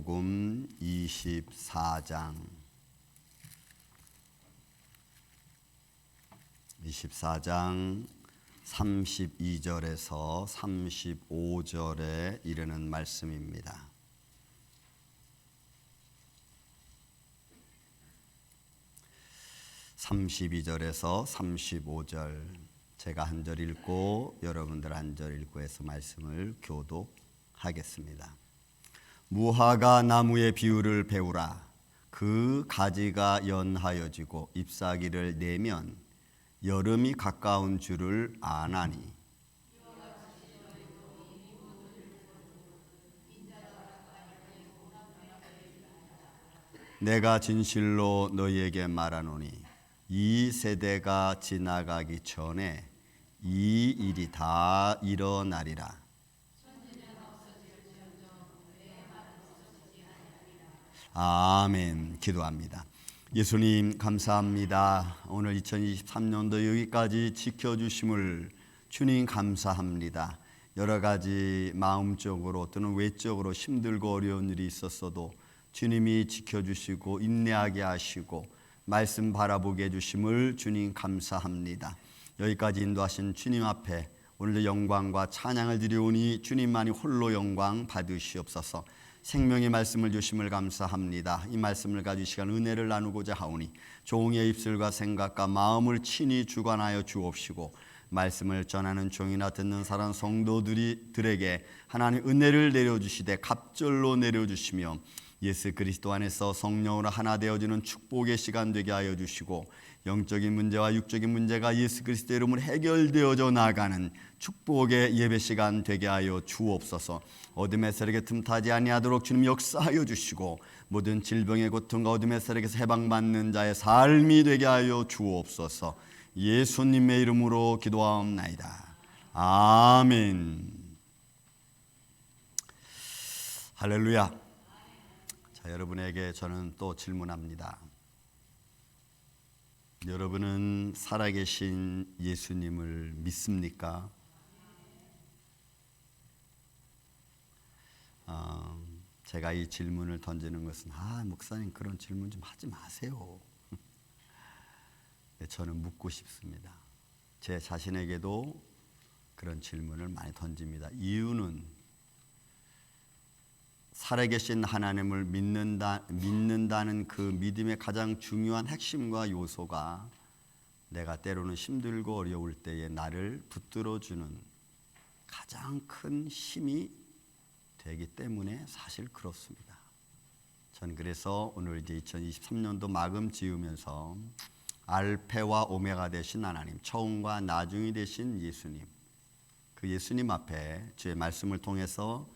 마태복음 24장 32절에서 35절에 이르는 말씀입니다. (32절에서 35절) 제가 한 절 읽고 여러분들 한 절 읽고 해서 말씀을 교독하겠습니다. 무화과 나무의 비유를 배우라. 그 가지가 연하여지고 잎사귀를 내면 여름이 가까운 줄을 아나니, 내가 진실로 너희에게 말하노니 이 세대가 지나가기 전에 이 일이 다 일어나리라. 아멘. 기도합니다. 예수님 감사합니다. 오늘 2023년도 여기까지 지켜주심을 주님 감사합니다. 여러 가지 마음적으로 또는 외적으로 힘들고 어려운 일이 있었어도 주님이 지켜주시고 인내하게 하시고 말씀 바라보게 해주심을 주님 감사합니다. 여기까지 인도하신 주님 앞에 오늘도 영광과 찬양을 드리오니 주님만이 홀로 영광 받으시옵소서. 생명의 말씀을 주심을 감사합니다. 이 말씀을 가지고 이 시간 은혜를 나누고자 하오니 종의 입술과 생각과 마음을 친히 주관하여 주옵시고 말씀을 전하는 종이나 듣는 사람 성도들에게 하나님 은혜를 내려주시되 갑절로 내려주시며 예수 그리스도 안에서 성령으로 하나 되어지는 축복의 시간 되게 하여 주시고 영적인 문제와 육적인 문제가 예수 그리스도의 이름으로 해결되어져 나가는 축복의 예배 시간 되게 하여 주옵소서. 어둠의 세력에 틈타지 아니하도록 주님 역사하여 주시고 모든 질병의 고통과 어둠의 세력에서 해방받는 자의 삶이 되게 하여 주옵소서. 예수님의 이름으로 기도하옵나이다. 아멘. 할렐루야. 자, 여러분에게 저는 또 질문합니다. 여러분은 살아계신 예수님을 믿습니까? 제가 이 질문을 던지는 것은 목사님 그런 질문 좀 하지 마세요. 저는 묻고 싶습니다. 제 자신에게도 그런 질문을 많이 던집니다. 이유는 살아계신 하나님을 믿는다는 그 믿음의 가장 중요한 핵심과 요소가 내가 때로는 힘들고 어려울 때에 나를 붙들어주는 가장 큰 힘이 되기 때문에 사실 그렇습니다. 전 그래서 오늘 이제 2023년도 마감 지으면서 알페와 오메가 되신 하나님, 처음과 나중이 되신 예수님, 그 예수님 앞에 주의 말씀을 통해서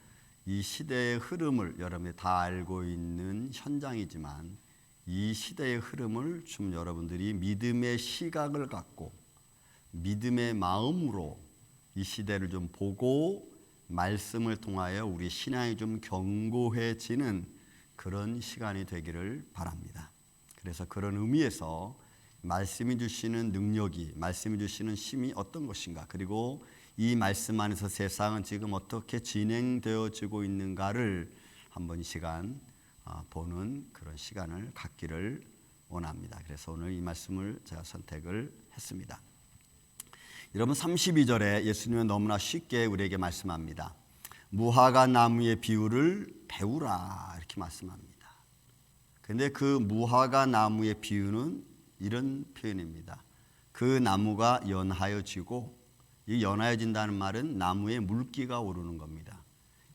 이 시대의 흐름을 여러분이 다 알고 있는 현장이지만 이 시대의 흐름을 좀 여러분들이 믿음의 시각을 갖고 믿음의 마음으로 이 시대를 좀 보고 말씀을 통하여 우리 신앙이 좀 견고해지는 그런 시간이 되기를 바랍니다. 그래서 그런 의미에서 말씀이 주시는 능력이, 말씀이 주시는 힘이 어떤 것인가, 그리고 이 말씀 안에서 세상은 지금 어떻게 진행되어지고 있는가를 한번 이 시간 보는 그런 시간을 갖기를 원합니다. 그래서 오늘 이 말씀을 제가 선택을 했습니다. 여러분 32절에 예수님은 너무나 쉽게 우리에게 말씀합니다. 무화과 나무의 비유를 배우라 이렇게 말씀합니다. 그런데 그 무화과 나무의 비유는 이런 표현입니다. 그 나무가 연하여지고 이 연하여진다는 말은 나무에 물기가 오르는 겁니다.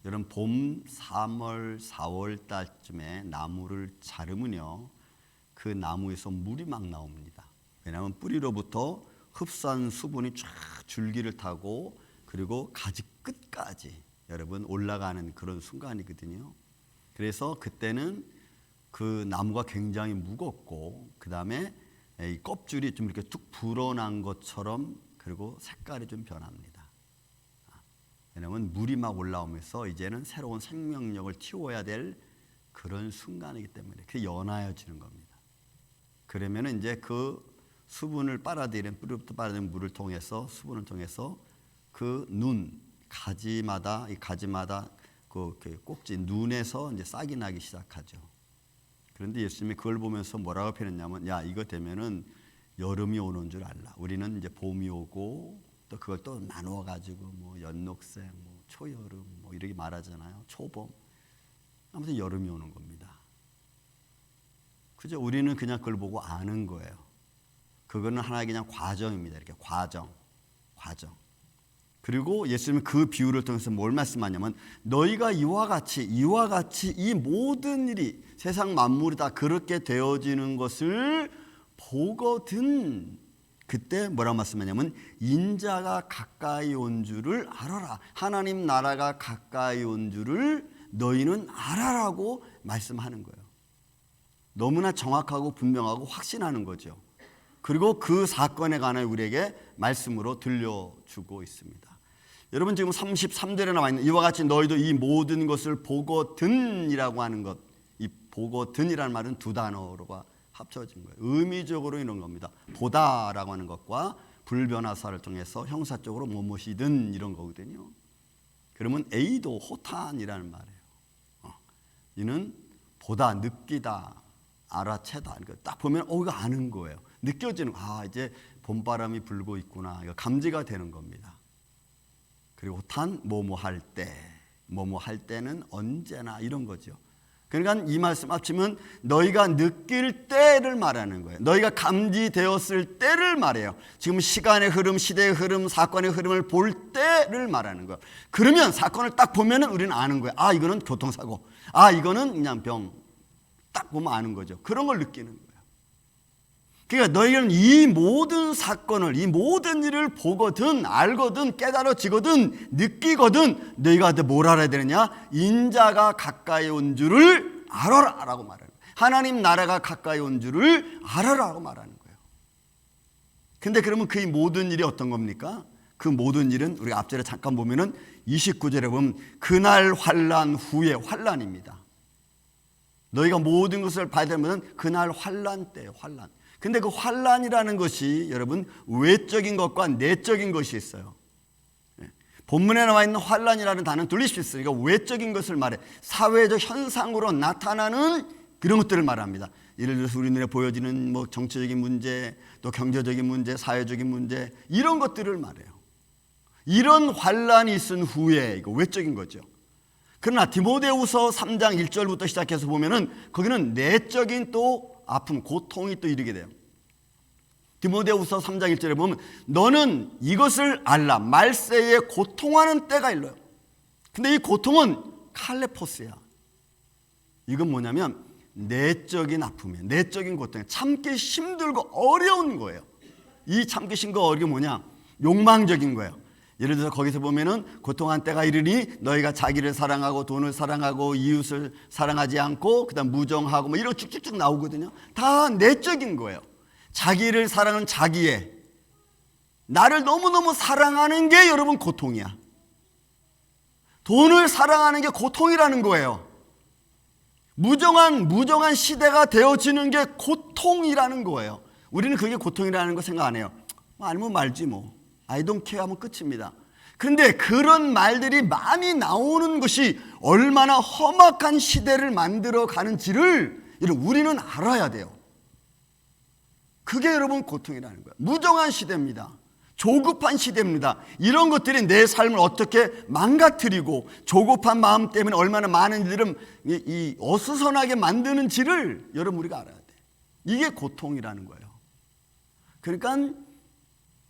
여러분 봄 3월 4월 달쯤에 나무를 자르면요 그 나무에서 물이 막 나옵니다. 왜냐하면 뿌리로부터 흡수한 수분이 쫙 줄기를 타고 그리고 가지 끝까지 여러분 올라가는 그런 순간이거든요. 그래서 그때는 그 나무가 굉장히 무겁고 그 다음에 이 껍질이 좀 이렇게 툭 불어난 것처럼 그리고 색깔이 좀 변합니다. 왜냐하면 물이 막 올라오면서 이제는 새로운 생명력을 틔워야 될 그런 순간이기 때문에 그게 연하여지는 겁니다. 그러면 이제 그 수분을 빨아들이는 뿌리부터 빨아들이는 물을 통해서 수분을 통해서 그 가지마다 그 꼭지 눈에서 이제 싹이 나기 시작하죠. 그런데 예수님이 그걸 보면서 뭐라고 표현했냐면, 야, 이거 되면은 여름이 오는 줄 알라. 우리는 이제 봄이 오고 또 그걸 또 나누어 가지고 뭐 연녹색, 뭐 초여름, 뭐 이렇게 말하잖아요. 초봄. 아무튼 여름이 오는 겁니다. 그죠? 우리는 그냥 그걸 보고 아는 거예요. 그거는 하나의 그냥 과정입니다. 이렇게 과정. 그리고 예수님은 그 비유를 통해서 뭘 말씀하냐면, 너희가 이와 같이 이 모든 일이, 세상 만물이 다 그렇게 되어지는 것을 보거든 그때 뭐라고 말씀하냐면, 인자가 가까이 온 줄을 알아라. 하나님 나라가 가까이 온 줄을 너희는 알아라고 말씀하는 거예요. 너무나 정확하고 분명하고 확신하는 거죠. 그리고 그 사건에 관해 우리에게 말씀으로 들려주고 있습니다. 여러분, 지금 33절에 나와 있는 이와 같이 너희도 이 모든 것을 보거든이라고 하는 것, 이 보거든이라는 말은 두 단어가 합쳐진 거예요. 의미적으로 이런 겁니다. 보다라고 하는 것과 불변화사를 통해서 형사적으로 무엇이든 이런 거거든요. 그러면 에이도 호탄이라는 말이에요. 이는 보다, 느끼다, 알아채다. 딱 보면 이거 아는 거예요. 느껴지는, 이제 봄바람이 불고 있구나. 이거 감지가 되는 겁니다. 그리고 호탄, 뭐뭐 할 때는 언제나 이런 거죠. 그러니까 이 말씀 합치면 너희가 느낄 때를 말하는 거예요. 너희가 감지되었을 때를 말해요. 지금 시간의 흐름, 시대의 흐름, 사건의 흐름을 볼 때를 말하는 거예요. 그러면 사건을 딱 보면 우리는 아는 거예요. 이거는 교통사고, 이거는 그냥 병. 딱 보면 아는 거죠. 그런 걸 느끼는 거예요. 그러니까 너희는 이 모든 사건을, 이 모든 일을 보거든, 알거든, 깨달아지거든, 느끼거든, 너희가 뭘 알아야 되느냐? 인자가 가까이 온 줄을 알아라 라고 말하는 거예요. 하나님 나라가 가까이 온 줄을 알아라 라고 말하는 거예요. 근데 그러면 그 모든 일이 어떤 겁니까? 그 모든 일은 우리가 앞절에 잠깐 보면은 29절에 보면 그날 환난 후에, 환난입니다. 너희가 모든 것을 봐야 되면 그날 환난 때예요. 환난. 근데 그 환난이라는 것이 여러분 외적인 것과 내적인 것이 있어요. 본문에 나와 있는 환난이라는 단어는 들릴 수 있어요. 그러니까 외적인 것을 말해, 사회적 현상으로 나타나는 그런 것들을 말합니다. 예를 들어서 우리 눈에 보여지는 뭐 정치적인 문제, 또 경제적인 문제, 사회적인 문제, 이런 것들을 말해요. 이런 환난이 있은 후에, 이거 외적인 거죠. 그러나 디모데후서 3장 1절부터 시작해서 보면은 거기는 내적인 또 아픔, 고통이 또 이르게 돼요. 디모데후서 3장 1절에 보면 너는 이것을 알라. 말세에 고통하는 때가 일러요. 근데 이 고통은 칼레포스야. 이건 뭐냐면 내적인 아픔이에요. 내적인 고통이에요. 참기 힘들고 어려운 거예요. 이 참기 힘들고 어려운 게 뭐냐? 욕망적인 거예요. 예를 들어서 거기서 보면은 고통한 때가 이르니 너희가 자기를 사랑하고 돈을 사랑하고 이웃을 사랑하지 않고 그다음 무정하고 뭐 이런 쭉쭉쭉 나오거든요. 다 내적인 거예요. 자기를 사랑하는 자기의, 나를 너무너무 사랑하는 게 여러분 고통이야. 돈을 사랑하는 게 고통이라는 거예요. 무정한 시대가 되어지는 게 고통이라는 거예요. 우리는 그게 고통이라는 거 생각 안 해요. 알면 말지 뭐. I don't care 하면 끝입니다. 그런데 그런 말들이 많이 나오는 것이 얼마나 험악한 시대를 만들어 가는지를 여러분 우리는 알아야 돼요. 그게 여러분 고통이라는 거예요. 무정한 시대입니다. 조급한 시대입니다. 이런 것들이 내 삶을 어떻게 망가뜨리고 조급한 마음 때문에 얼마나 많은 일들을 어수선하게 만드는지를 여러분 우리가 알아야 돼요. 이게 고통이라는 거예요. 그러니까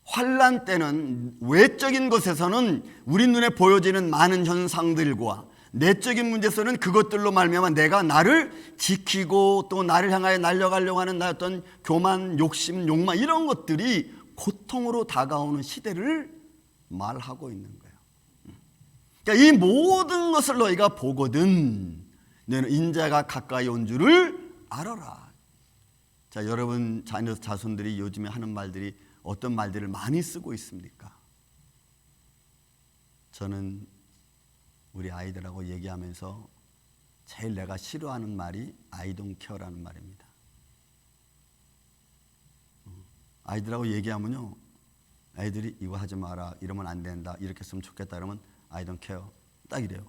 환난 때는 외적인 것에서는 우리 눈에 보여지는 많은 현상들과 내적인 문제에서는 그것들로 말미암아 내가 나를 지키고 또 나를 향하여 날려가려고 하는 나의 어떤 교만, 욕심, 욕망 이런 것들이 고통으로 다가오는 시대를 말하고 있는 거예요. 그러니까 이 모든 것을 너희가 보거든 너희는 인자가 가까이 온 줄을 알아라. 자, 여러분 자손들이 요즘에 하는 말들이 어떤 말들을 많이 쓰고 있습니까? 저는 우리 아이들하고 얘기하면서 제일 내가 싫어하는 말이 I don't care라는 말입니다. 아이들하고 얘기하면요, 아이들이 이거 하지 마라, 이러면 안 된다, 이렇게 했으면 좋겠다, 그러면 I don't care, 딱 이래요.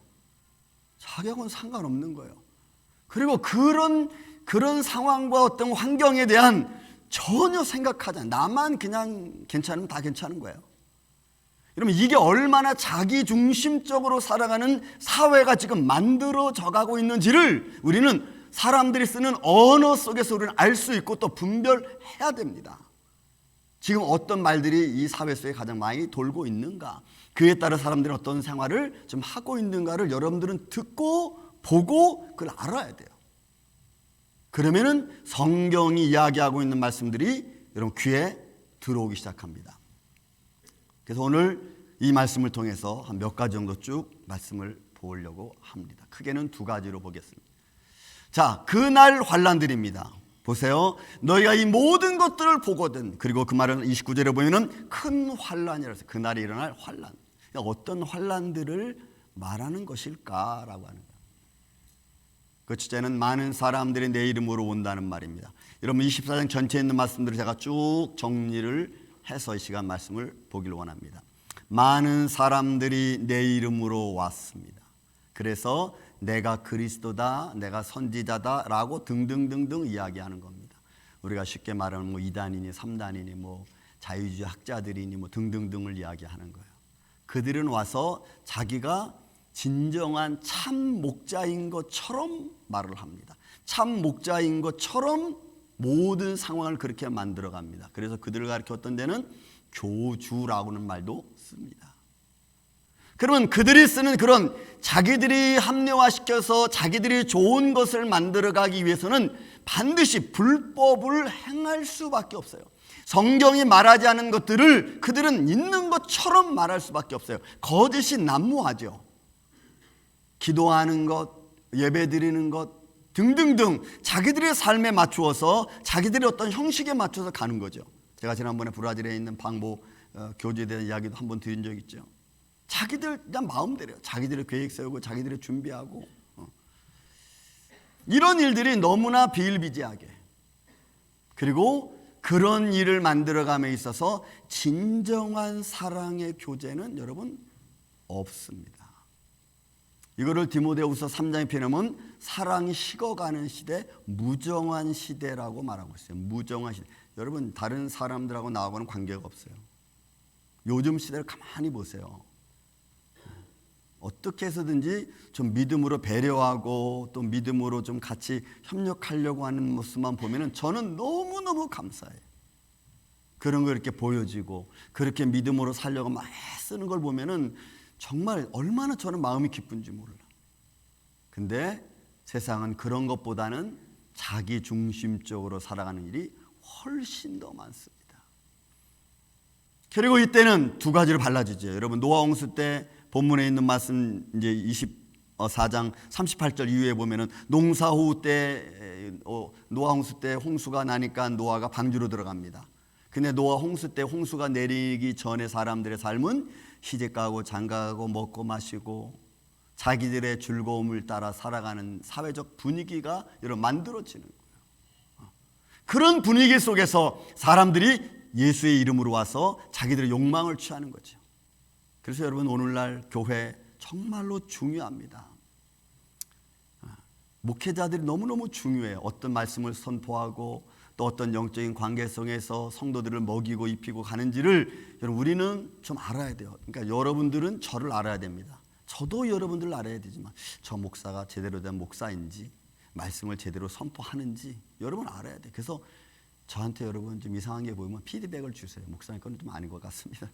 자기하고는 상관없는 거예요. 그리고 그런 상황과 어떤 환경에 대한 전혀 생각하지 않아요. 나만 그냥 괜찮으면 다 괜찮은 거예요. 여러분, 이게 얼마나 자기 중심적으로 살아가는 사회가 지금 만들어져 가고 있는지를 우리는 사람들이 쓰는 언어 속에서 우리는 알 수 있고 또 분별해야 됩니다. 지금 어떤 말들이 이 사회 속에 가장 많이 돌고 있는가, 그에 따라 사람들이 어떤 생활을 좀 하고 있는가를 여러분들은 듣고 보고 그걸 알아야 돼요. 그러면은 성경이 이야기하고 있는 말씀들이 여러분 귀에 들어오기 시작합니다. 그래서 오늘 이 말씀을 통해서 한 몇 가지 정도 쭉 말씀을 보려고 합니다. 크게는 두 가지로 보겠습니다. 자, 그날 환난들입니다. 보세요. 너희가 이 모든 것들을 보거든. 그리고 그 말은 29절에 보면은 큰 환난이라서 그날이 일어날 환난. 어떤 환난들을 말하는 것일까라고 하는 거예요. 그 주제는 많은 사람들이 내 이름으로 온다는 말입니다. 여러분 24장 전체에 있는 말씀들을 제가 쭉 정리를 해서 이 시간 말씀을 보기를 원합니다. 많은 사람들이 내 이름으로 왔습니다. 그래서 내가 그리스도다, 내가 선지자다 라고 등등등등 이야기하는 겁니다. 우리가 쉽게 말하는 뭐 2단이니 3단이니 뭐 자유주의 학자들이니 뭐 등등등을 이야기하는 거예요. 그들은 와서 자기가 진정한 참 목자인 것처럼 말을 합니다. 참 목자인 것처럼 모든 상황을 그렇게 만들어 갑니다. 그래서 그들을 가리켜 어떤 데는 교주라고는 말도 씁니다. 그러면 그들이 쓰는 그런 자기들이 합리화시켜서 자기들이 좋은 것을 만들어가기 위해서는 반드시 불법을 행할 수밖에 없어요. 성경이 말하지 않은 것들을 그들은 있는 것처럼 말할 수밖에 없어요. 거짓이 난무하죠. 기도하는 것, 예배드리는 것 등등등 자기들의 삶에 맞추어서 자기들의 어떤 형식에 맞춰서 가는 거죠. 제가 지난번에 브라질에 있는 방보 교주에 대한 이야기도 한번 드린 적 있죠. 자기들 그냥 마음대로요. 자기들의 계획 세우고 자기들이 준비하고 이런 일들이 너무나 비일비재하게, 그리고 그런 일을 만들어감에 있어서 진정한 사랑의 교제는 여러분 없습니다. 이거를 디모데후서 3장에 표현하면 사랑이 식어가는 시대, 무정한 시대라고 말하고 있어요. 무정한 시대. 여러분 다른 사람들하고 나하고는 관계가 없어요. 요즘 시대를 가만히 보세요. 어떻게 해서든지 좀 믿음으로 배려하고 또 믿음으로 좀 같이 협력하려고 하는 모습만 보면은 저는 너무너무 감사해요. 그런 거 이렇게 보여지고 그렇게 믿음으로 살려고 막 쓰는 걸 보면은 정말 얼마나 저는 마음이 기쁜지 몰라. 근데 세상은 그런 것보다는 자기 중심적으로 살아가는 일이 훨씬 더 많습니다. 그리고 이때는 두 가지로 발라지죠. 여러분 노아 홍수 때 본문에 있는 말씀 이제 24장 38절 이후에 보면은 농사후 때 노아 홍수 때 홍수가 나니까 노아가 방주로 들어갑니다. 근데 노아 홍수 때 홍수가 내리기 전에 사람들의 삶은 시집가고 장가가고 먹고 마시고 자기들의 즐거움을 따라 살아가는 사회적 분위기가 여러분 만들어지는 거예요. 그런 분위기 속에서 사람들이 예수의 이름으로 와서 자기들의 욕망을 취하는 거죠. 그래서 여러분 오늘날 교회 정말로 중요합니다. 목회자들이 너무너무 중요해요. 어떤 말씀을 선포하고 또 어떤 영적인 관계성에서 성도들을 먹이고 입히고 가는지를 여러분 우리는 좀 알아야 돼요. 그러니까 여러분들은 저를 알아야 됩니다. 저도 여러분들을 알아야 되지만 저 목사가 제대로 된 목사인지 말씀을 제대로 선포하는지 여러분 알아야 돼요. 그래서 저한테 여러분 좀 이상한 게 보이면 피드백을 주세요. 목사님 건 좀 아닌 것 같습니다.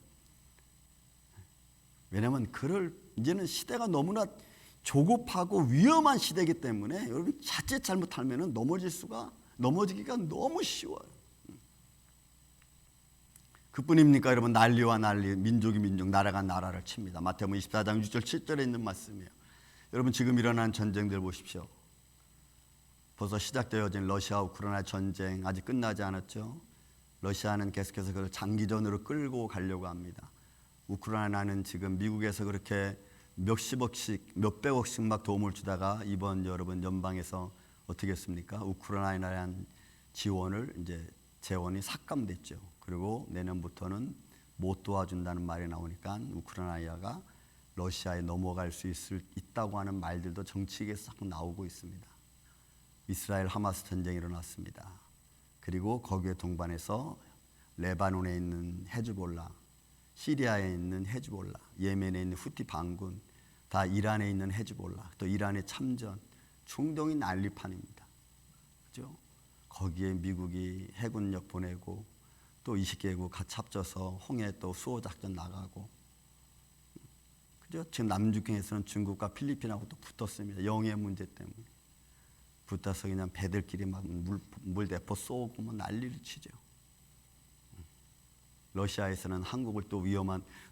왜냐하면 이제는 시대가 너무나 조급하고 위험한 시대이기 때문에 여러분 자칫 잘못하면 넘어지기가 너무 쉬워요. 그뿐입니까? 여러분 난리와 난리, 민족이 민족, 나라가 나라를 칩니다. 마태복음 24장 6절 7절에 있는 말씀이에요. 여러분 지금 일어난 전쟁들 보십시오. 벌써 시작되어진 러시아 우크라이나 전쟁 아직 끝나지 않았죠. 러시아는 계속해서 그걸 장기전으로 끌고 가려고 합니다. 우크라이나는 지금 미국에서 그렇게 몇십억씩 몇백억씩 막 도움을 주다가 이번 여러분 연방에서 어떻게 했습니까? 우크라이나에 대한 지원을 이제 재원이 삭감됐죠. 그리고 내년부터는 못 도와준다는 말이 나오니까 우크라이나가 러시아에 넘어갈 수 있다고 하는 말들도 정치계에서 자꾸 나오고 있습니다. 이스라엘 하마스 전쟁이 일어났습니다. 그리고 거기에 동반해서 레바논에 있는 헤즈볼라, 시리아에 있는 헤즈볼라, 예멘에 있는 후티 반군, 다 이란에 있는 헤즈볼라, 또 이란의 참전, 중동이 난리판입니다. 그죠? 거기에 미국이 해군력 보내고 또 20개국 같이 합쳐서 홍해 또 수호 작전 나가고, 그죠? 지금 남중국해에서는 중국과 필리핀하고 또 붙었습니다. 영해 문제 때문에 붙어서 그냥 배들끼리 막 물 대포 쏘고 뭐 난리를 치죠. 러시아에서는 한국을 또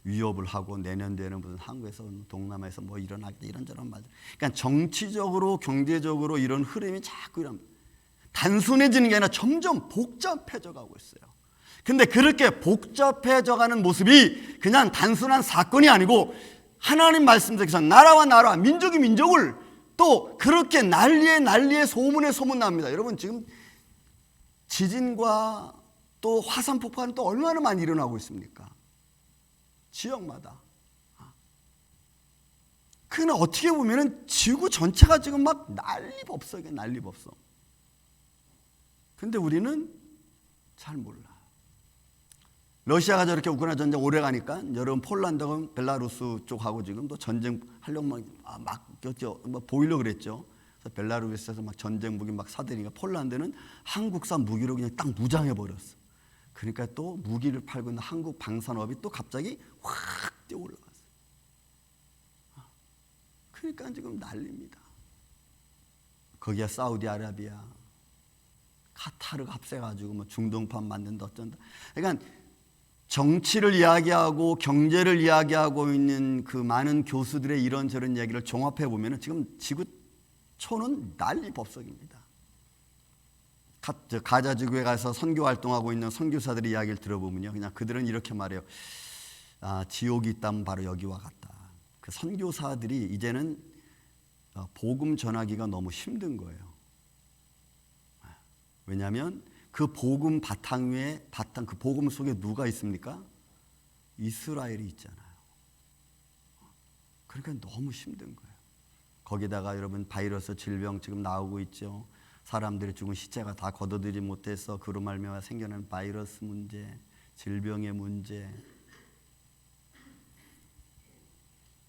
위협을 하고 내년도에는 무슨 한국에서 동남아에서 뭐 일어나겠다 이런저런 말들. 그러니까 정치적으로 경제적으로 이런 흐름이 자꾸 이런 단순해지는 게 아니라 점점 복잡해져 가고 있어요. 근데 그렇게 복잡해져 가는 모습이 그냥 단순한 사건이 아니고 하나님 말씀대로 나라와 나라, 민족이 민족을 또 그렇게 난리에 소문에 소문납니다. 여러분 지금 지진과 또 화산 폭발은 또 얼마나 많이 일어나고 있습니까? 지역마다. 그러나 어떻게 보면은 지구 전체가 지금 막 난리법석이에요. 난리법석. 근데 우리는 잘 몰라. 러시아가 저렇게 우크라이나 전쟁 오래 가니까 여러분 폴란드하고 벨라루스 쪽하고 지금 또 전쟁 하려고 막 보이려고 그랬죠. 그래서 벨라루스에서 막 전쟁 무기 막 사들이니까 폴란드는 한국산 무기로 그냥 딱 무장해 버렸어. 그러니까 또 무기를 팔고 있는 한국 방산업이 또 갑자기 확 뛰어 올라갔어요. 그러니까 지금 난립니다. 거기에 사우디아라비아, 카타르가 합세가지고 뭐 중동판 만든다 어쩐다. 그러니까 정치를 이야기하고 경제를 이야기하고 있는 그 많은 교수들의 이런저런 얘기를 종합해 보면은 지금 지구촌은 난리법석입니다. 가자 지구에 가서 선교 활동하고 있는 선교사들의 이야기를 들어보면요, 그냥 그들은 이렇게 말해요. 지옥이 있다면 바로 여기와 같다. 그 선교사들이 이제는 복음 전하기가 너무 힘든 거예요. 왜냐하면 그 복음 바탕 위에 그 복음 속에 누가 있습니까? 이스라엘이 있잖아요. 그러니까 너무 힘든 거예요. 거기다가 여러분 바이러스 질병 지금 나오고 있죠. 사람들이 죽은 시체가 다 걷어들이지 못해서 그로 말미암아 생겨난 바이러스 문제, 질병의 문제.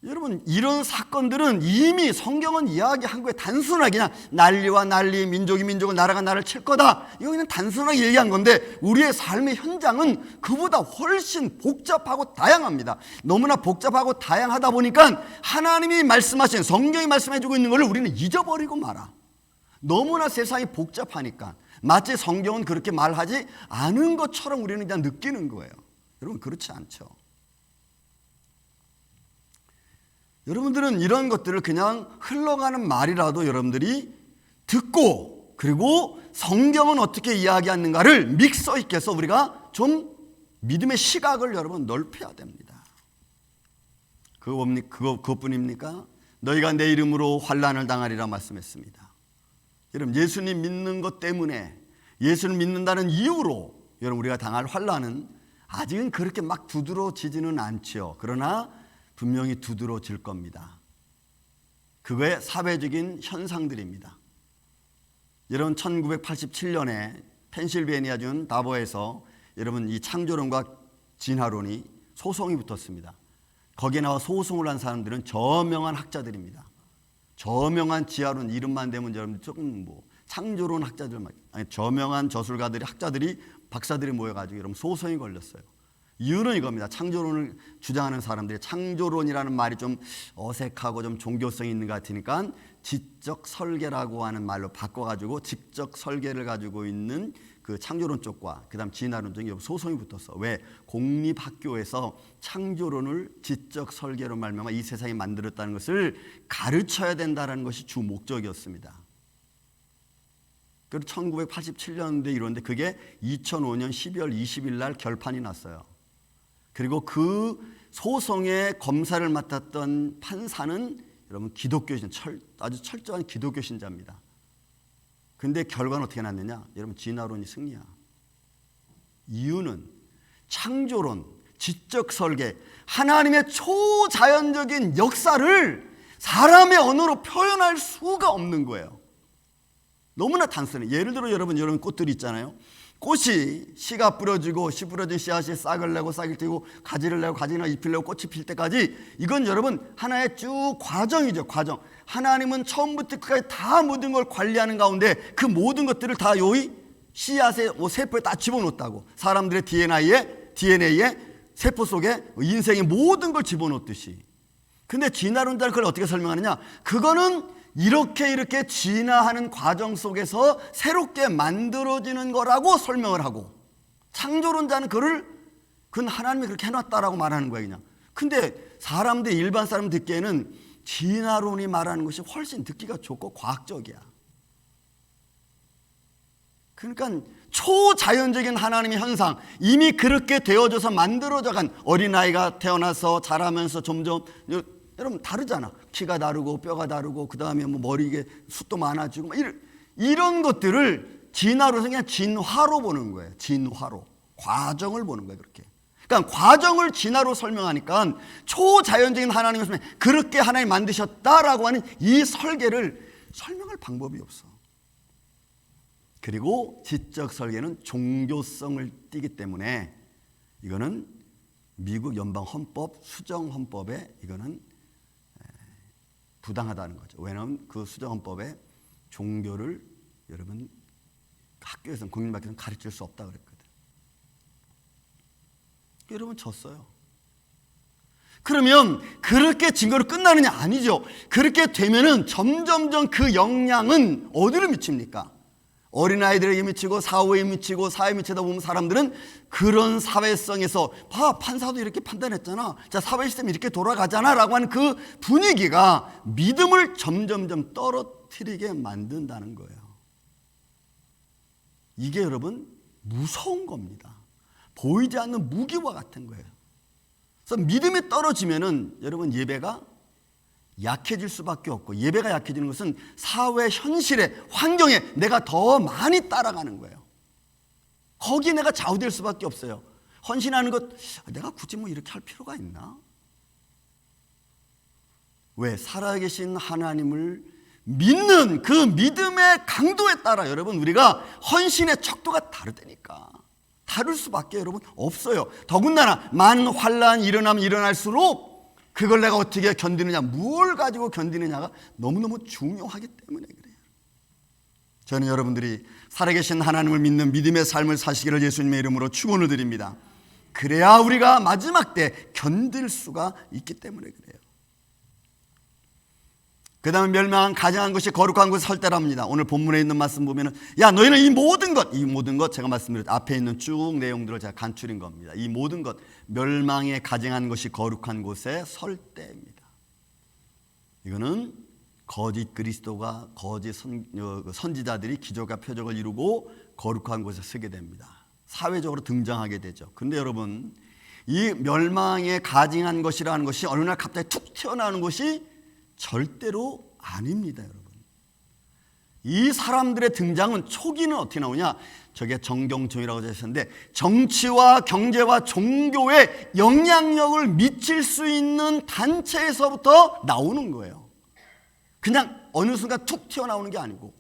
여러분 이런 사건들은 이미 성경은 이야기한 거예요. 단순하게 그냥 난리와 난리, 민족이 민족을, 나라가 나라를 칠 거다. 이거 그냥 단순하게 얘기한 건데 우리의 삶의 현장은 그보다 훨씬 복잡하고 다양합니다. 너무나 복잡하고 다양하다 보니까 하나님이 말씀하신, 성경이 말씀해주고 있는 걸 우리는 잊어버리고 말아. 너무나 세상이 복잡하니까 마치 성경은 그렇게 말하지 않은 것처럼 우리는 그냥 느끼는 거예요. 여러분 그렇지 않죠. 여러분들은 이런 것들을 그냥 흘러가는 말이라도 여러분들이 듣고, 그리고 성경은 어떻게 이야기하는가를 믹서 있게 해서 우리가 좀 믿음의 시각을 여러분 넓혀야 됩니다. 그것뿐입니까? 너희가 내 이름으로 환난을 당하리라 말씀했습니다. 여러분 예수님 믿는 것 때문에, 예수를 믿는다는 이유로 여러분 우리가 당할 환난은 아직은 그렇게 막 두드러지지는 않죠. 그러나 분명히 두드러질 겁니다. 그거의 사회적인 현상들입니다. 여러분 1987년에 펜실베니아주 다보에서 여러분 이 창조론과 진화론이 소송이 붙었습니다. 거기에 나와 소송을 한 사람들은 저명한 학자들입니다. 저명한 지하론 이름만 대면 여러분 조금 뭐 창조론 학자들, 아니 저명한 저술가들이, 학자들이, 박사들이 모여가지고 여러분 소송이 걸렸어요. 이유는 이겁니다. 창조론을 주장하는 사람들이 창조론이라는 말이 좀 어색하고 좀 종교성이 있는 것 같으니까 지적 설계라고 하는 말로 바꿔가지고 직접 설계를 가지고 있는 그 창조론 쪽과 그다음 진화론 쪽이 소송이 붙었어. 왜? 공립학교에서 창조론을 지적 설계로 말미암아 이 세상이 만들었다는 것을 가르쳐야 된다는 것이 주 목적이었습니다. 그리고 1987년도에 이루었는데 그게 2005년 12월 20일 날 결판이 났어요. 그리고 그 소송의 검사를 맡았던 판사는 여러분 기독교신, 아주 철저한 기독교 신자입니다. 근데 결과는 어떻게 났느냐? 여러분 진화론이 승리야. 이유는 창조론, 지적 설계, 하나님의 초자연적인 역사를 사람의 언어로 표현할 수가 없는 거예요. 너무나 단순해. 예를 들어 여러분 꽃들이 있잖아요. 꽃이 씨가 뿌려지고 씨 뿌려진 씨앗이 싹을 내고 싹을 띄고 가지를 내고 가지나 잎을 내고 꽃이 필 때까지, 이건 여러분 하나의 쭉 과정이죠. 과정. 하나님은 처음부터 끝까지 다 모든 걸 관리하는 가운데 그 모든 것들을 다 요이 씨앗의 세포에 다 집어넣었다고. 사람들의 DNA에 세포 속에 인생의 모든 걸 집어넣듯이. 근데 진화론자는 그걸 어떻게 설명하느냐? 그거는 이렇게 진화하는 과정 속에서 새롭게 만들어지는 거라고 설명을 하고, 창조론자는 그건 하나님이 그렇게 해놨다라고 말하는 거예요, 그냥. 근데 일반 사람 듣기에는 진화론이 말하는 것이 훨씬 듣기가 좋고 과학적이야. 그러니까 초자연적인 하나님의 현상, 이미 그렇게 되어져서 만들어져간, 어린아이가 태어나서 자라면서 점점, 여러분 다르잖아. 키가 다르고 뼈가 다르고 그 다음에 머리에 숱도 많아지고 이런 것들을 진화로 그냥 진화로 보는 거예요. 진화로 과정을 보는 거예요. 그렇게. 그러니까 과정을 진화로 설명하니까 초자연적인 하나님의 설명, 그렇게 하나님 만드셨다라고 하는 이 설계를 설명할 방법이 없어. 그리고 지적 설계는 종교성을 띠기 때문에 이거는 미국 연방 헌법 수정 헌법에 이거는 부당하다는 거죠. 왜냐하면 그 수정 헌법에 종교를 여러분 학교에서는 국민학교에서는 가르칠 수 없다 그랬거든. 여러분 졌어요. 그러면 그렇게 증거로 끝나느냐? 아니죠. 그렇게 되면은 점점점 그 영향은 어디로 미칩니까? 어린아이들에게 미치고 사회에 미치고 사회에 미치다 보면 사람들은 그런 사회성에서 판사도 이렇게 판단했잖아, 자 사회 시스템이 이렇게 돌아가잖아 라고 하는 그 분위기가 믿음을 점점점 떨어뜨리게 만든다는 거예요. 이게 여러분 무서운 겁니다. 보이지 않는 무기와 같은 거예요. 그래서 믿음이 떨어지면은 여러분 예배가 약해질 수밖에 없고, 예배가 약해지는 것은 사회 현실의 환경에 내가 더 많이 따라가는 거예요. 거기에 내가 좌우될 수밖에 없어요. 헌신하는 것 내가 굳이 이렇게 할 필요가 있나? 왜? 살아계신 하나님을 믿는 그 믿음의 강도에 따라 여러분 우리가 헌신의 척도가 다르다니까. 다를 수밖에 여러분 없어요. 더군다나 많은 환난이 일어나면 일어날수록 그걸 내가 어떻게 견디느냐, 뭘 가지고 견디느냐가 너무너무 중요하기 때문에 그래요. 저는 여러분들이 살아계신 하나님을 믿는 믿음의 삶을 사시기를 예수님의 이름으로 축원을 드립니다. 그래야 우리가 마지막 때 견딜 수가 있기 때문에 그래요. 그 다음에 멸망한 가증한 것이 거룩한 것을 설대랍니다. 오늘 본문에 있는 말씀 보면은 야 너희는 이 모든 것 제가 말씀드렸죠. 앞에 있는 쭉 내용들을 제가 간추린 겁니다. 이 모든 것, 멸망에 가증한 것이 거룩한 곳에 설대입니다. 이거는 거짓 그리스도가 거짓 선지자들이 기적과 표적을 이루고 거룩한 곳에 서게 됩니다. 사회적으로 등장하게 되죠. 그런데 여러분 이 멸망에 가증한 것이라는 것이 어느 날 갑자기 툭 튀어나오는 것이 절대로 아닙니다. 여러분 이 사람들의 등장은 초기는 어떻게 나오냐, 저게 정경청이라고 하셨는데 정치와 경제와 종교에 영향력을 미칠 수 있는 단체에서부터 나오는 거예요. 그냥 어느 순간 툭 튀어나오는 게 아니고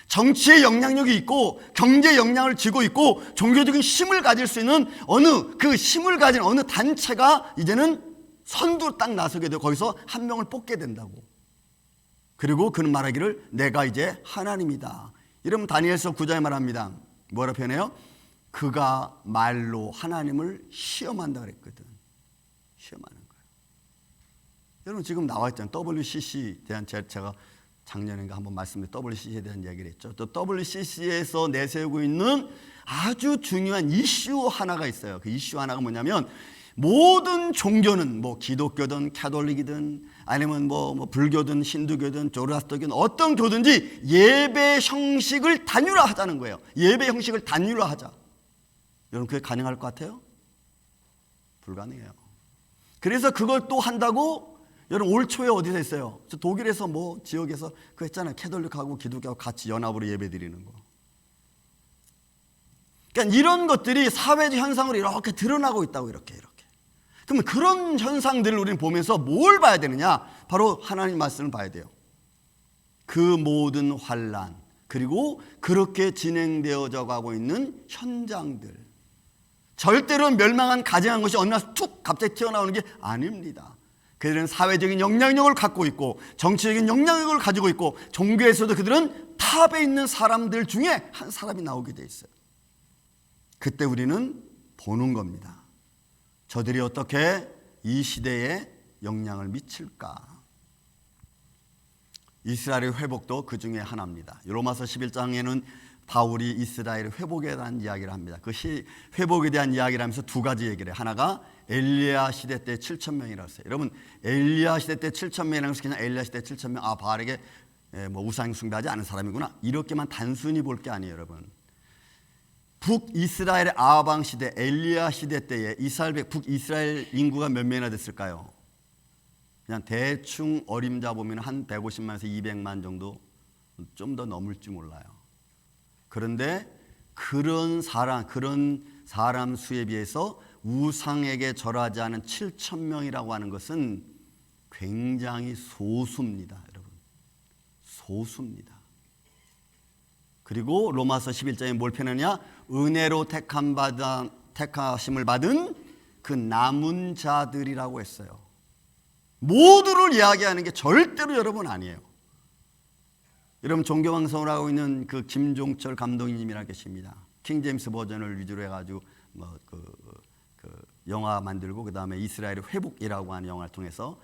정치의 영향력이 있고 경제의 영향을 쥐고 있고 종교적인 힘을 가질 수 있는 그 힘을 가진 어느 단체가 이제는 선두로 딱 나서게 되고 거기서 한 명을 뽑게 된다고. 그리고 그는 말하기를 내가 이제 하나님이다. 이러면 다니엘서 9장에 말합니다. 뭐라 표현해요? 그가 말로 하나님을 시험한다 그랬거든. 시험하는 거예요. 여러분 지금 나와 있잖아요. WCC에 대한 제가 작년인가 한번 말씀드린 WCC에 대한 이야기를 했죠. 또 WCC에서 내세우고 있는 아주 중요한 이슈 하나가 있어요. 그 이슈 하나가 뭐냐면 모든 종교는 기독교든 캐톨릭이든 아니면 불교든 힌두교든 조르아스터교든 어떤 교든지 예배 형식을 단일화하자는 거예요. 예배 형식을 단일화하자. 여러분 그게 가능할 것 같아요? 불가능해요. 그래서 그걸 또 한다고 여러분 올 초에 어디서 했어요? 저 독일에서 지역에서 그거 했잖아요. 캐톨릭하고 기독교하고 같이 연합으로 예배 드리는 거. 그러니까 이런 것들이 사회적 현상으로 이렇게 드러나고 있다고 이렇게. 그러면 그런 현상들을 우리는 보면서 뭘 봐야 되느냐? 바로 하나님 말씀을 봐야 돼요. 그 모든 환난, 그리고 그렇게 진행되어져 가고 있는 현장들, 절대로 멸망한 가증한 것이 어느 날 툭 갑자기 튀어나오는 게 아닙니다. 그들은 사회적인 영향력을 갖고 있고 정치적인 영향력을 가지고 있고 종교에서도 그들은 탑에 있는 사람들 중에 한 사람이 나오게 돼 있어요. 그때 우리는 보는 겁니다. 저들이 어떻게 이 시대에 영향을 미칠까? 이스라엘의 회복도 그 중에 하나입니다. 로마서 11장에는 바울이 이스라엘의 회복에 대한 이야기를 합니다. 그 회복에 대한 이야기를 하면서 두 가지 얘기를 해요. 하나가 엘리야 시대 때 7,000명이라고 했어요. 여러분, 엘리야 시대 때 7,000명이라고 해서 그냥 엘리야 시대 7,000명, 바알에게 우상 숭배하지 않은 사람이구나, 이렇게만 단순히 볼 게 아니에요. 여러분, 북이스라엘의 아방 시대, 엘리야 시대 때에 북이스라엘 인구가 몇 명이나 됐을까요? 그냥 대충 어림잡아 보면 한 150만에서 200만 정도, 좀 더 넘을지 몰라요. 그런데 그런 사람 수에 비해서 우상에게 절하지 않은 7,000명이라고 하는 것은 굉장히 소수입니다. 여러분, 소수입니다. 그리고 로마서 11장에 뭘 펴느냐? 은혜로 택하심을 받은 그 남은 자들이라고 했어요. 모두를 이야기하는 게 절대로 여러분 아니에요. 여러분, 종교방송을 하고 있는 그 김종철 감독님이라 계십니다. 킹제임스 버전을 위주로 해가지고 영화 만들고, 그 다음에 이스라엘의 회복이라고 하는 영화를 통해서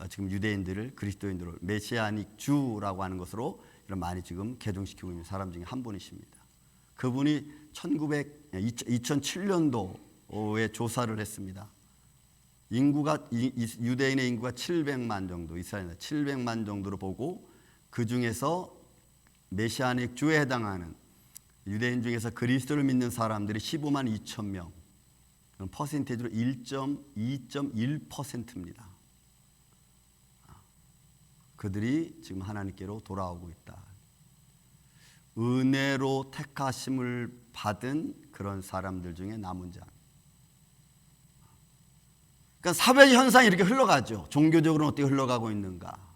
지금 유대인들을, 그리스도인들을 메시아닉 주라고 하는 것으로 많이 지금 개종시키고 있는 사람 중에 한 분이십니다. 그분이 2007년도에 조사를 했습니다. 유대인의 인구가 700만 정도, 이스라엘에 700만 정도로 보고, 그 중에서 메시아닉 주에 해당하는 유대인 중에서 그리스도를 믿는 사람들이 15만 2천 명, 퍼센테이지로 2.1%입니다. 그들이 지금 하나님께로 돌아오고 있다. 은혜로 택하심을 받은 그런 사람들 중에 남은 자. 그러니까 사회 현상이 이렇게 흘러가죠. 종교적으로는 어떻게 흘러가고 있는가?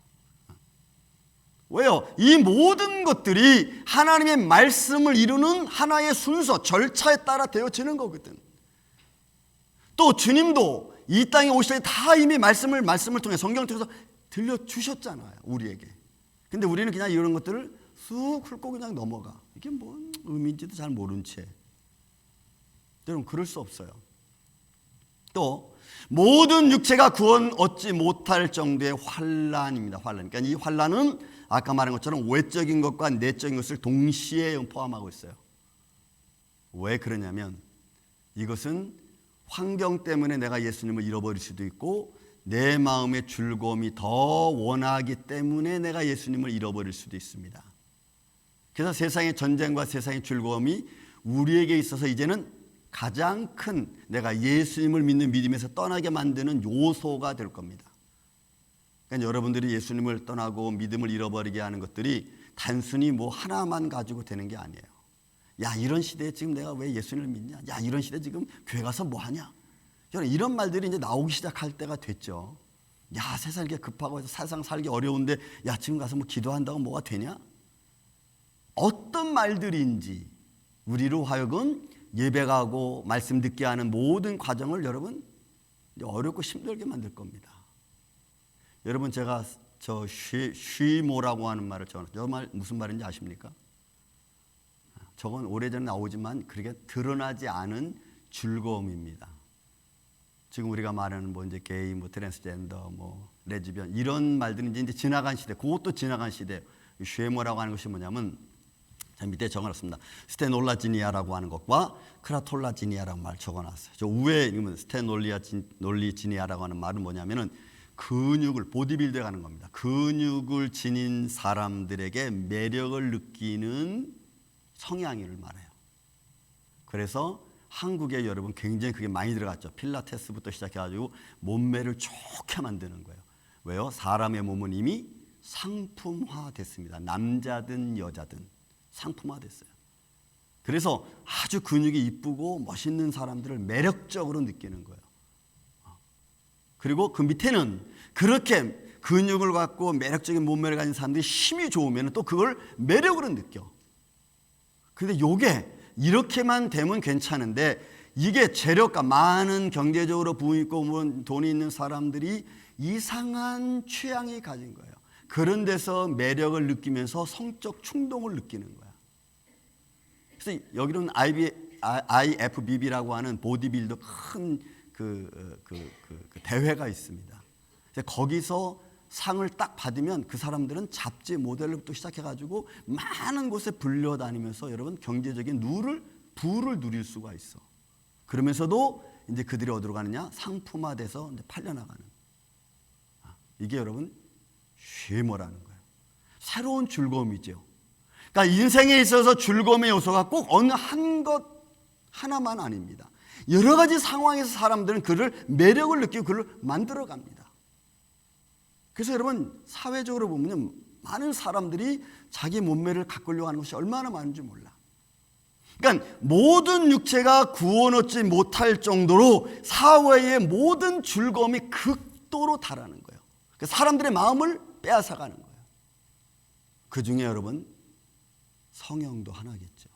왜요? 이 모든 것들이 하나님의 말씀을 이루는 하나의 순서, 절차에 따라 되어지는 거거든. 또 주님도 이 땅에 오실 때 다 이미 말씀을 통해, 성경을 통해서 들려주셨잖아요, 우리에게. 근데 우리는 그냥 이런 것들을 쑥 훑고 그냥 넘어가. 이게 뭔 의미인지도 잘 모른 채. 여러분, 그럴 수 없어요. 또 모든 육체가 구원 얻지 못할 정도의 환난입니다. 환난. 그러니까 이 환난은 아까 말한 것처럼 외적인 것과 내적인 것을 동시에 포함하고 있어요. 왜 그러냐면, 이것은 환경 때문에 내가 예수님을 잃어버릴 수도 있고, 내 마음의 즐거움이 더 원하기 때문에 내가 예수님을 잃어버릴 수도 있습니다. 그래서 세상의 전쟁과 세상의 즐거움이 우리에게 있어서 이제는 가장 큰, 내가 예수님을 믿는 믿음에서 떠나게 만드는 요소가 될 겁니다. 그러니까 여러분들이 예수님을 떠나고 믿음을 잃어버리게 하는 것들이 단순히 뭐 하나만 가지고 되는 게 아니에요. 야, 이런 시대에 지금 내가 왜 예수님을 믿냐? 야, 이런 시대에 지금 교회 가서 뭐 하냐? 이런 말들이 이제 나오기 시작할 때가 됐죠. 야, 세상 이렇게 급하고 해서 세상 살기 어려운데, 야, 지금 가서 뭐 기도한다고 뭐가 되냐? 어떤 말들인지 우리로 하여금 예배가고 말씀 듣게 하는 모든 과정을 여러분 어렵고 힘들게 만들 겁니다. 여러분, 제가 쉬모라고 하는 말을 저 말 무슨 말인지 아십니까? 저건 오래전에 나오지만 그렇게 드러나지 않은 즐거움입니다. 지금 우리가 말하는 뭐 이제 게이, 뭐 트랜스젠더, 뭐 레즈비언, 이런 말들은 이제 지나간 시대, 그것도 지나간 시대. 쉐모라고 하는 것이 뭐냐면, 자, 밑에 적어놨습니다. 스테놀라지니아라고 하는 것과 크라톨라지니아라고 말 적어놨어요. 저 위에 읽으면 스테놀리지니아라고 하는 말은 뭐냐면은 근육을, 보디빌더에 가는 겁니다. 근육을 지닌 사람들에게 매력을 느끼는 성향을 말해요. 그래서 한국에 여러분 굉장히 그게 많이 들어갔죠. 필라테스부터 시작해가지고 몸매를 좋게 만드는 거예요. 왜요? 사람의 몸은 이미 상품화됐습니다. 남자든 여자든 상품화됐어요. 그래서 아주 근육이 이쁘고 멋있는 사람들을 매력적으로 느끼는 거예요. 그리고 그 밑에는 그렇게 근육을 갖고 매력적인 몸매를 가진 사람들이 힘이 좋으면 또 그걸 매력으로 느껴. 근데 요게 이렇게만 되면 괜찮은데 이게 재력가, 많은 경제적으로 부유 있고 돈이 있는 사람들이 이상한 취향이 가진 거예요. 그런 데서 매력을 느끼면서 성적 충동을 느끼는 거야. 그래서 여기는 IFBB라고 하는 보디빌더 큰 대회가 있습니다. 거기서 상을 딱 받으면 그 사람들은 잡지 모델로부터 시작해가지고 많은 곳에 불려다니면서 여러분 경제적인 부를 누릴 수가 있어. 그러면서도 이제 그들이 어디로 가느냐? 상품화돼서 이제 팔려나가는. 이게 여러분 쉐머라는 거예요. 새로운 즐거움이죠. 그러니까 인생에 있어서 즐거움의 요소가 꼭 어느 한 것 하나만 아닙니다. 여러 가지 상황에서 사람들은 그를 매력을 느끼고 그를 만들어갑니다. 그래서 여러분 사회적으로 보면 많은 사람들이 자기 몸매를 가꾸려고 하는 것이 얼마나 많은지 몰라. 그러니까 모든 육체가 구원 얻지 못할 정도로 사회의 모든 즐거움이 극도로 달하는 거예요. 사람들의 마음을 빼앗아가는 거예요. 그 중에 여러분 성형도 하나겠죠.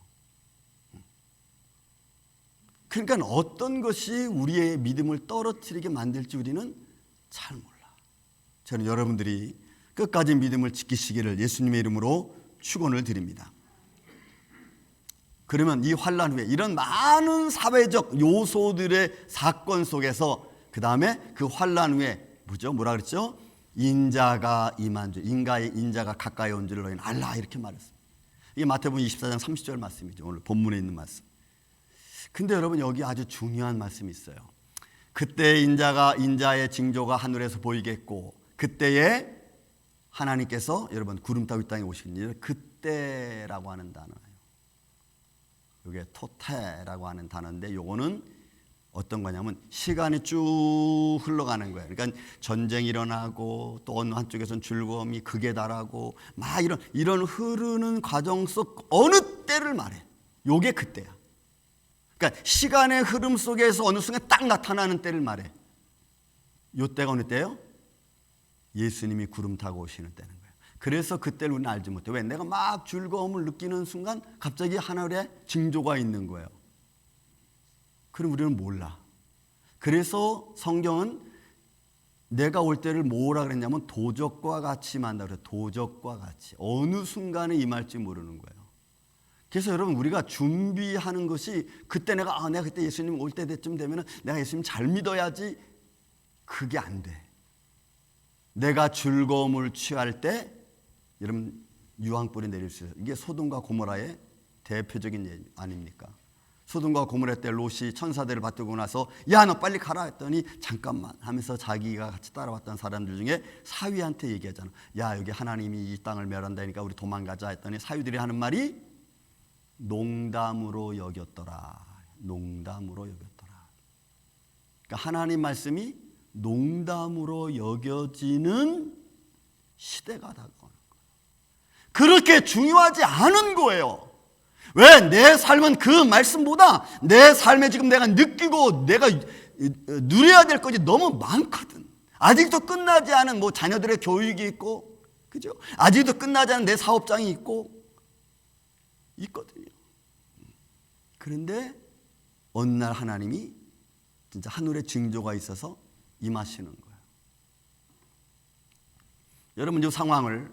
그러니까 어떤 것이 우리의 믿음을 떨어뜨리게 만들지 우리는 잘 몰라. 저는 여러분들이 끝까지 믿음을 지키시기를 예수님의 이름으로 축원을 드립니다. 그러면 이 환난 후에 이런 많은 사회적 요소들의 사건 속에서 그 다음에 그 환난 후에 뭐라 그랬죠? 인자가 임한 줄, 인자가 가까이 온 줄을 너희는 알라 이렇게 말했습니다. 이게 마태복음 24장 30절 말씀이죠. 오늘 본문에 있는 말씀. 근데 여러분 여기 아주 중요한 말씀이 있어요. 그때 인자의 징조가 하늘에서 보이겠고 그때에 하나님께서 여러분 구름 타고 이 땅에 오시는 그때라고 하는 단어예요. 이게 토테라고 하는 단어인데 요거는 어떤 거냐면 시간이 쭉 흘러가는 거예요. 그러니까 전쟁이 일어나고 또 어느 한쪽에서는 즐거움이 극에 달하고 막 이런 흐르는 과정 속 어느 때를 말해. 요게 그때야. 그러니까 시간의 흐름 속에서 어느 순간 딱 나타나는 때를 말해. 요 때가 어느 때예요? 예수님이 구름 타고 오시는 때는 거예요. 그래서 그때를 우리는 알지 못해. 왜? 내가 막 즐거움을 느끼는 순간 갑자기 하늘에 징조가 있는 거예요. 그럼 우리는 몰라. 그래서 성경은 내가 올 때를 뭐라 그랬냐면 도적과 같이 만나 그래요. 도적과 같이. 어느 순간에 임할지 모르는 거예요. 그래서 여러분 우리가 준비하는 것이 그때 내가 그때 예수님 올 때쯤 되면 내가 예수님 잘 믿어야지. 그게 안 돼. 내가 즐거움을 취할 때 여러분 유황불이 내릴 수 있어요. 이게 소돔과 고모라의 대표적인 예 아닙니까? 소돔과 고모라 때 롯이 천사들을 받들고 나서 야 너 빨리 가라 했더니 잠깐만 하면서 자기가 같이 따라왔던 사람들 중에 사위한테 얘기하잖아. 야 여기 하나님이 이 땅을 멸한다니까 우리 도망가자 했더니 사위들이 하는 말이 농담으로 여겼더라. 농담으로 여겼더라. 그러니까 하나님 말씀이 농담으로 여겨지는 시대가 다가오는 거예요. 그렇게 중요하지 않은 거예요. 왜? 내 삶은 그 말씀보다 내 삶에 지금 내가 느끼고 내가 누려야 될 것이 너무 많거든. 아직도 끝나지 않은 자녀들의 교육이 있고, 그죠? 아직도 끝나지 않은 내 사업장이 있거든요. 그런데 어느 날 하나님이 진짜 하늘에 징조가 있어서 임하시는 거예요. 여러분 이 상황을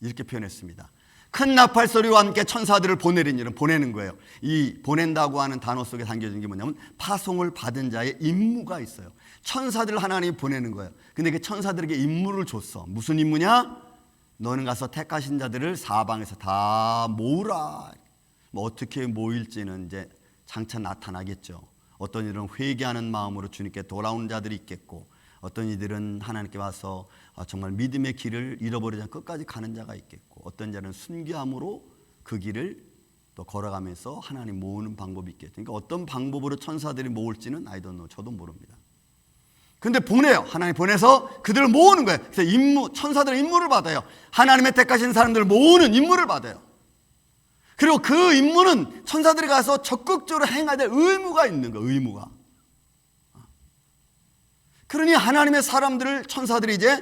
이렇게 표현했습니다. 큰 나팔 소리와 함께 천사들을 보내는 거예요. 이 보낸다고 하는 단어 속에 담겨진 게 뭐냐면 파송을 받은 자의 임무가 있어요. 천사들을 하나님이 보내는 거예요. 근데 그 천사들에게 임무를 줬어. 무슨 임무냐? 너는 가서 택하신 자들을 사방에서 다 모으라. 어떻게 모일지는 이제 장차 나타나겠죠. 어떤 이들은 회개하는 마음으로 주님께 돌아오는 자들이 있겠고, 어떤 이들은 하나님께 와서 정말 믿음의 길을 잃어버리지 않고 끝까지 가는 자가 있겠고, 어떤 자는 순교함으로 그 길을 또 걸어가면서 하나님 모으는 방법이 있겠죠. 그러니까 어떤 방법으로 천사들이 모을지는 I don't know. 저도 모릅니다. 근데 보내요. 하나님 보내서 그들을 모으는 거예요. 그래서 천사들은 임무를 받아요. 하나님의 택하신 사람들을 모으는 임무를 받아요. 그리고 그 임무는 천사들이 가서 적극적으로 행해야 될 의무가 있는 거예요. 의무가. 그러니 하나님의 사람들을 천사들이 이제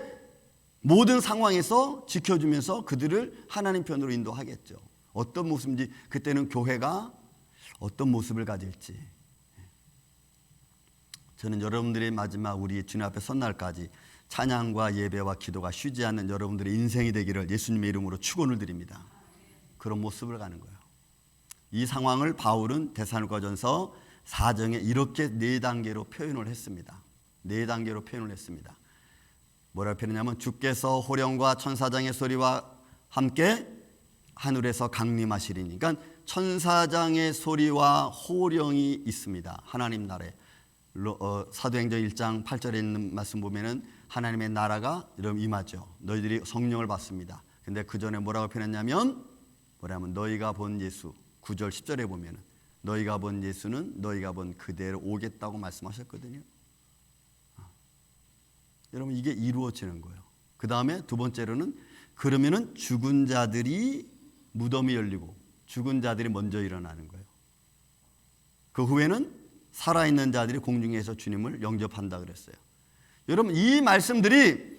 모든 상황에서 지켜주면서 그들을 하나님 편으로 인도하겠죠. 어떤 모습인지, 그때는 교회가 어떤 모습을 가질지. 저는 여러분들의 마지막 우리 주님 앞에 선 날까지 찬양과 예배와 기도가 쉬지 않는 여러분들의 인생이 되기를 예수님의 이름으로 축원을 드립니다. 그런 모습을 가는 거예요. 이 상황을 바울은 데살로니가전서 4장에 이렇게 4단계로 표현을 했습니다. 4단계로 표현을 했습니다. 뭐라고 표현했냐면, 주께서 호령과 천사장의 소리와 함께 하늘에서 강림하시리니. 그러니까 천사장의 소리와 호령이 있습니다. 하나님 나라에. 사도행전 1장 8절에 있는 말씀 보면은 하나님의 나라가 이러면 임하죠. 너희들이 성령을 받습니다. 근데 그 전에 뭐라고 표현했냐면, 너희가 본 예수, 9절 10절에 보면은 너희가 본 예수는 너희가 본 그대로 오겠다고 말씀하셨거든요. 여러분, 이게 이루어지는 거예요. 그 다음에 두 번째로는, 그러면은 죽은 자들이 무덤이 열리고 죽은 자들이 먼저 일어나는 거예요. 그 후에는 살아있는 자들이 공중에서 주님을 영접한다 그랬어요. 여러분, 이 말씀들이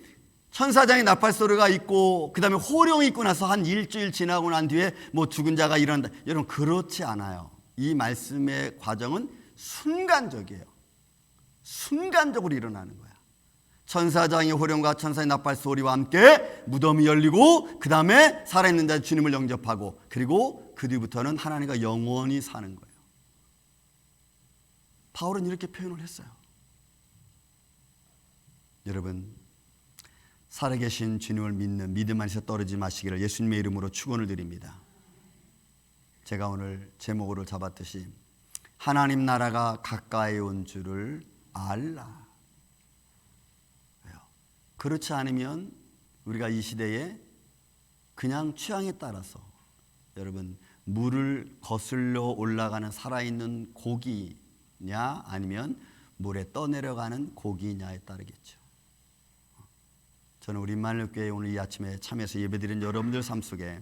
천사장의 나팔 소리가 있고 그 다음에 호령이 있고 나서 한 일주일 지나고 난 뒤에 뭐 죽은 자가 일어난다, 여러분, 그렇지 않아요. 이 말씀의 과정은 순간적이에요. 순간적으로 일어나는 거야. 천사장의 호령과 천사의 나팔 소리와 함께 무덤이 열리고 그 다음에 살아있는 자 주님을 영접하고, 그리고 그 뒤부터는 하나님과 영원히 사는 거예요. 바울은 이렇게 표현을 했어요. 여러분, 살아계신 주님을 믿는 믿음 안에서 떨어지지 마시기를 예수님의 이름으로 축원을 드립니다. 제가 오늘 제목으로 잡았듯이 하나님 나라가 가까이 온 줄을 알라. 그렇지 않으면 우리가 이 시대에 그냥 취향에 따라서, 여러분, 물을 거슬러 올라가는 살아있는 고기냐 아니면 물에 떠내려가는 고기냐에 따르겠죠. 저는 우리 만일교회 오늘 이 아침에 참여해서 예배드린 여러분들 삶 속에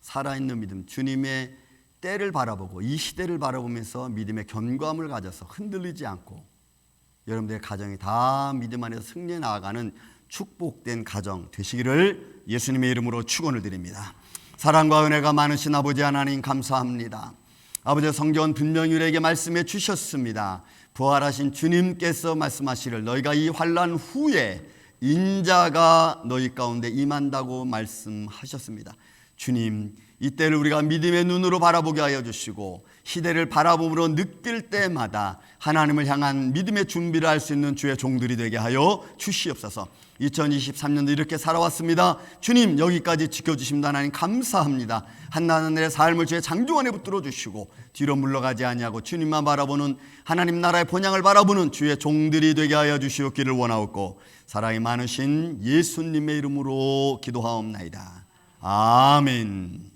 살아있는 믿음, 주님의 때를 바라보고 이 시대를 바라보면서 믿음의 견고함을 가져서 흔들리지 않고 여러분들의 가정이 다 믿음 안에서 승리해 나아가는 축복된 가정 되시기를 예수님의 이름으로 축원을 드립니다. 사랑과 은혜가 많으신 아버지 하나님, 감사합니다. 아버지, 성경은 분명히 우리에게 말씀해 주셨습니다. 부활하신 주님께서 말씀하시기를 너희가 이 환난 후에 인자가 너희 가운데 임한다고 말씀하셨습니다. 주님, 이때를 우리가 믿음의 눈으로 바라보게 하여 주시고 시대를 바라봄으로 느낄 때마다 하나님을 향한 믿음의 준비를 할 수 있는 주의 종들이 되게 하여 주시옵소서. 2023년도 이렇게 살아왔습니다. 주님, 여기까지 지켜주십니다. 하나님 감사합니다. 한나날의 삶을 주의 장중원에 붙들어 주시고 뒤로 물러가지 아니하고 주님만 바라보는, 하나님 나라의 본향을 바라보는 주의 종들이 되게 하여 주시옵기를 원하옵고 사랑이 많으신 예수님의 이름으로 기도하옵나이다. 아멘.